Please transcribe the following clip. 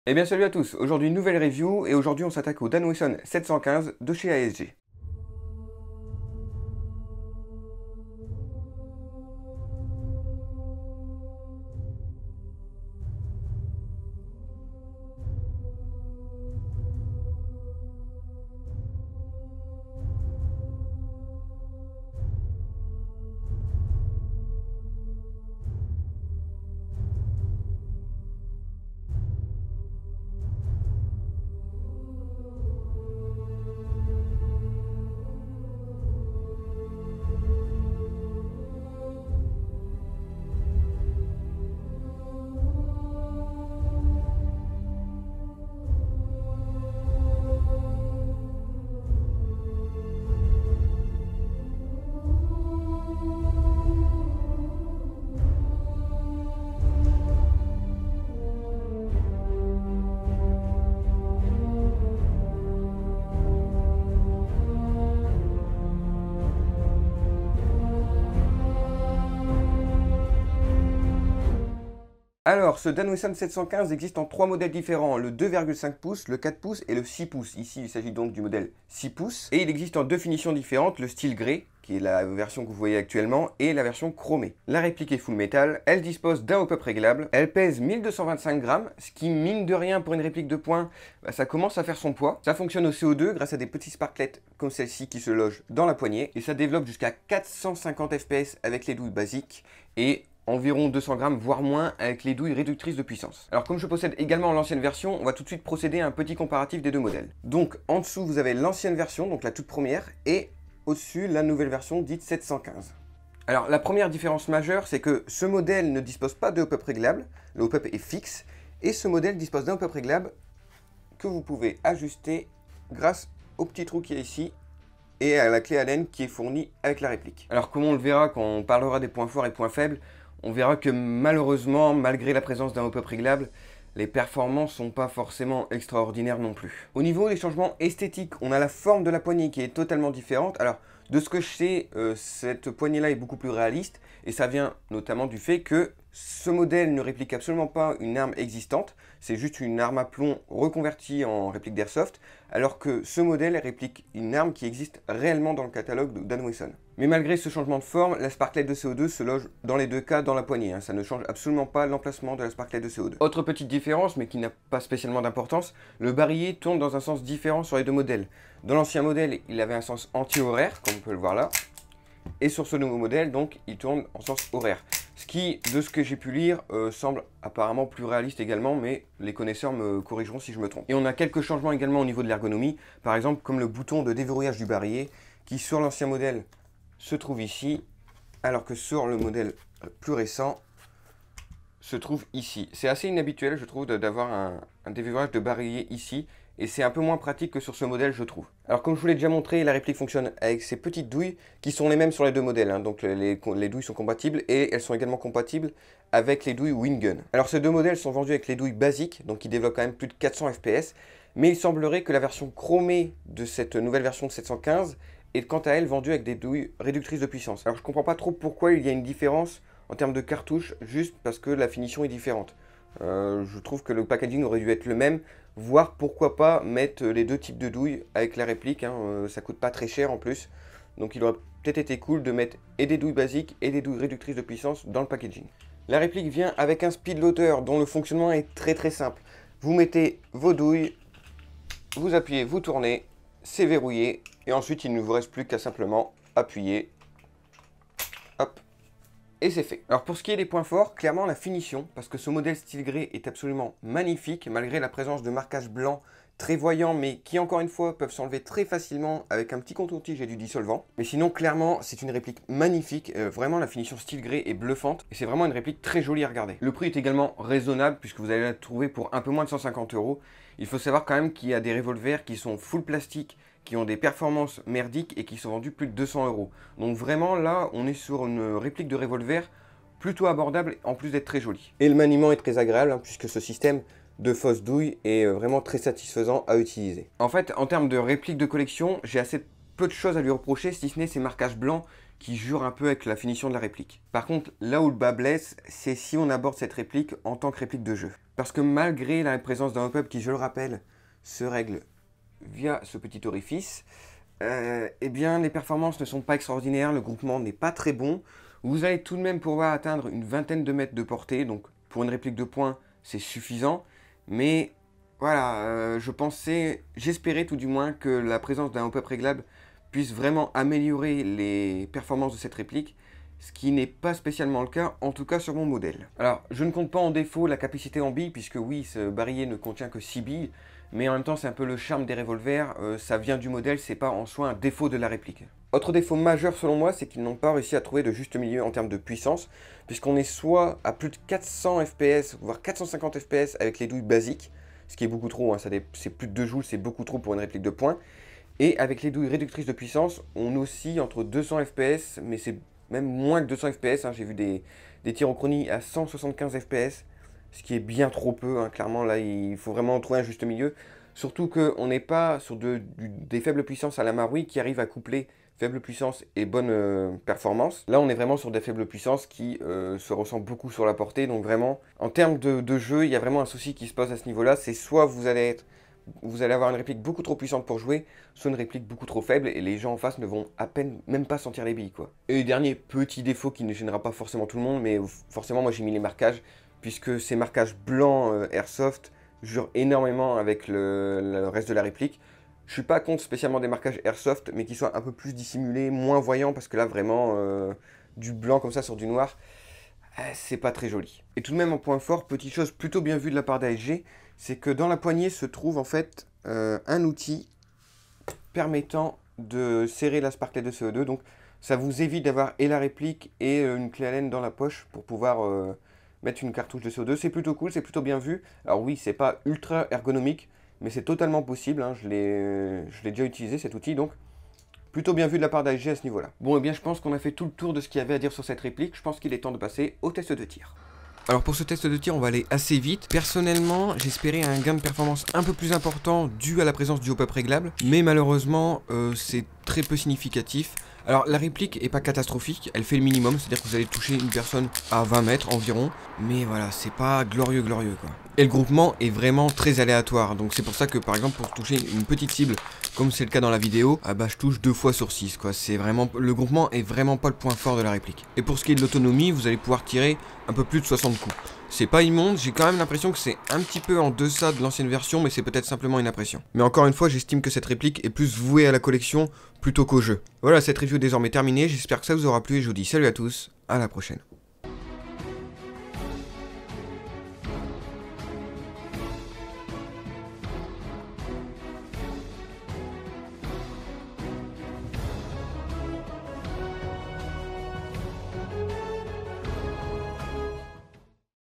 Eh bien salut à tous, aujourd'hui nouvelle review et aujourd'hui on s'attaque au Dan Wilson 715 de chez ASG. Alors, ce Dan Wilson 715 existe en trois modèles différents, le 2,5 pouces, le 4 pouces et le 6 pouces. Ici, il s'agit donc du modèle 6 pouces. Et il existe en deux finitions différentes, le style grey, qui est la version que vous voyez actuellement, et la version chromée. La réplique est full métal, elle dispose d'un hop-up réglable, elle pèse 1225 grammes, ce qui, mine de rien, pour une réplique de poing, ça commence à faire son poids. Ça fonctionne au CO2 grâce à des petits sparklets comme celle-ci qui se logent dans la poignée, et ça développe jusqu'à 450 fps avec les douilles basiques, et environ 200 grammes, voire moins, avec les douilles réductrices de puissance. Alors comme je possède également l'ancienne version, on va tout de suite procéder à un petit comparatif des deux modèles. Donc en dessous, vous avez l'ancienne version, donc la toute première, et au-dessus, la nouvelle version dite 715. Alors la première différence majeure, c'est que ce modèle ne dispose pas de hop-up réglable, le hop-up est fixe, et ce modèle dispose d'un hop-up réglable que vous pouvez ajuster grâce au petit trou qui est ici, et à la clé Allen qui est fournie avec la réplique. Alors comme on le verra quand on parlera des points forts et points faibles, on verra que malheureusement, malgré la présence d'un hop-up réglable, les performances sont pas forcément extraordinaires non plus. Au niveau des changements esthétiques, on a la forme de la poignée qui est totalement différente. Alors, de ce que je sais, cette poignée-là est beaucoup plus réaliste, et ça vient notamment du fait que ce modèle ne réplique absolument pas une arme existante, c'est juste une arme à plomb reconvertie en réplique d'airsoft, alors que ce modèle réplique une arme qui existe réellement dans le catalogue de Dan Wilson. Mais malgré ce changement de forme, la sparklet de CO2 se loge dans les deux cas dans la poignée, ça ne change absolument pas l'emplacement de la sparklet de CO2. Autre petite différence, mais qui n'a pas spécialement d'importance, le barillet tourne dans un sens différent sur les deux modèles. Dans l'ancien modèle, il avait un sens anti-horaire, comme on peut le voir là, et sur ce nouveau modèle, donc, il tourne en sens horaire. Ce qui, de ce que j'ai pu lire, semble apparemment plus réaliste également, mais les connaisseurs me corrigeront si je me trompe. Et on a quelques changements également au niveau de l'ergonomie, par exemple comme le bouton de déverrouillage du barillet, qui sur l'ancien modèle se trouve ici, alors que sur le modèle plus récent, se trouve ici. C'est assez inhabituel, je trouve, d'avoir un déverrouillage de barillet ici, et c'est un peu moins pratique que sur ce modèle, je trouve. Alors comme je vous l'ai déjà montré, la réplique fonctionne avec ces petites douilles qui sont les mêmes sur les deux modèles, donc les douilles sont compatibles, et elles sont également compatibles avec les douilles Winggun. Alors ces deux modèles sont vendus avec les douilles basiques, donc qui développent quand même plus de 400 fps, mais il semblerait que la version chromée de cette nouvelle version de 715 est quant à elle vendue avec des douilles réductrices de puissance. Alors je comprends pas trop pourquoi il y a une différence en termes de cartouches, juste parce que la finition est différente. Je trouve que le packaging aurait dû être le même, voire pourquoi pas mettre les deux types de douilles avec la réplique, ça coûte pas très cher en plus. Donc il aurait peut-être été cool de mettre et des douilles basiques et des douilles réductrices de puissance dans le packaging. La réplique vient avec un speed loader dont le fonctionnement est très simple. Vous mettez vos douilles, vous appuyez, vous tournez, c'est verrouillé, et ensuite il ne vous reste plus qu'à simplement appuyer, hop, et c'est fait. Alors pour ce qui est des points forts, clairement la finition, parce que ce modèle style grey est absolument magnifique, malgré la présence de marquages blancs très voyants, mais qui encore une fois peuvent s'enlever très facilement avec un petit coton-tige et du dissolvant. Mais sinon clairement c'est une réplique magnifique, vraiment la finition style grey est bluffante, et c'est vraiment une réplique très jolie à regarder. Le prix est également raisonnable, puisque vous allez la trouver pour un peu moins de 150 €. Il faut savoir quand même qu'il y a des revolvers qui sont full plastique, qui ont des performances merdiques et qui sont vendus plus de 200 €. Donc vraiment là, on est sur une réplique de revolver plutôt abordable en plus d'être très jolie. Et le maniement est très agréable puisque ce système de fausse douille est vraiment très satisfaisant à utiliser. En fait, en termes de réplique de collection, j'ai assez peu de choses à lui reprocher si ce n'est ces marquages blancs qui jure un peu avec la finition de la réplique. Par contre, là où le bas blesse, c'est si on aborde cette réplique en tant que réplique de jeu. Parce que malgré la présence d'un hop-up qui, je le rappelle, se règle via ce petit orifice, eh bien les performances ne sont pas extraordinaires, le groupement n'est pas très bon. Vous allez tout de même pouvoir atteindre une vingtaine de mètres de portée, donc pour une réplique de poing, c'est suffisant. Mais voilà, j'espérais tout du moins que la présence d'un hop-up réglable puisse vraiment améliorer les performances de cette réplique, ce qui n'est pas spécialement le cas, en tout cas sur mon modèle. Alors, je ne compte pas en défaut la capacité en billes, puisque oui, ce barillet ne contient que 6 billes, mais en même temps, c'est un peu le charme des revolvers, ça vient du modèle, c'est pas en soi un défaut de la réplique. Autre défaut majeur selon moi, c'est qu'ils n'ont pas réussi à trouver de juste milieu en termes de puissance, puisqu'on est soit à plus de 400 fps, voire 450 fps avec les douilles basiques, ce qui est beaucoup trop, hein, c'est plus de 2 joules, c'est beaucoup trop pour une réplique de poing. Et avec les douilles réductrices de puissance, on oscille entre 200 fps, mais c'est même moins que 200 fps. Hein. J'ai vu des tirs en chronie à 175 fps, ce qui est bien trop peu. Hein. Clairement, là, il faut vraiment trouver un juste milieu. Surtout qu'on n'est pas sur des faibles puissances à la Marui qui arrivent à coupler faible puissance et bonne performance. Là, on est vraiment sur des faibles puissances qui se ressentent beaucoup sur la portée. Donc vraiment, en termes de jeu, il y a vraiment un souci qui se pose à ce niveau-là. C'est soit vous allez avoir une réplique beaucoup trop puissante pour jouer, soit une réplique beaucoup trop faible et les gens en face ne vont à peine même pas sentir les billes quoi. Et dernier petit défaut qui ne gênera pas forcément tout le monde, mais forcément moi j'ai mis les marquages, puisque ces marquages blancs Airsoft jurent énormément avec le reste de la réplique. Je suis pas contre spécialement des marquages Airsoft, mais qui soient un peu plus dissimulés, moins voyants, parce que là vraiment du blanc comme ça sur du noir, c'est pas très joli. Et tout de même en point fort, petite chose plutôt bien vue de la part d'ASG, c'est que dans la poignée se trouve en fait un outil permettant de serrer la sparklet de CO2. Donc ça vous évite d'avoir et la réplique et une clé Allen dans la poche pour pouvoir mettre une cartouche de CO2. C'est plutôt cool, c'est plutôt bien vu. Alors oui, c'est pas ultra ergonomique, mais c'est totalement possible. Hein. Je l'ai déjà utilisé cet outil, donc plutôt bien vu de la part d'ASG à ce niveau-là. Bon, et bien je pense qu'on a fait tout le tour de ce qu'il y avait à dire sur cette réplique. Je pense qu'il est temps de passer au test de tir. Alors pour ce test de tir, on va aller assez vite. Personnellement, j'espérais un gain de performance un peu plus important dû à la présence du hop-up réglable, mais malheureusement, c'est très peu significatif. Alors la réplique est pas catastrophique, elle fait le minimum, c'est-à-dire que vous allez toucher une personne à 20 mètres environ, mais voilà, c'est pas glorieux quoi. Et le groupement est vraiment très aléatoire, donc c'est pour ça que par exemple pour toucher une petite cible, comme c'est le cas dans la vidéo, ah bah je touche 2 fois sur 6 quoi, le groupement est vraiment pas le point fort de la réplique. Et pour ce qui est de l'autonomie, vous allez pouvoir tirer un peu plus de 60 coups. C'est pas immonde, j'ai quand même l'impression que c'est un petit peu en deçà de l'ancienne version, mais c'est peut-être simplement une impression. Mais encore une fois, j'estime que cette réplique est plus vouée à la collection plutôt qu'au jeu. Voilà, cette review est désormais terminée, j'espère que ça vous aura plu et je vous dis salut à tous, à la prochaine.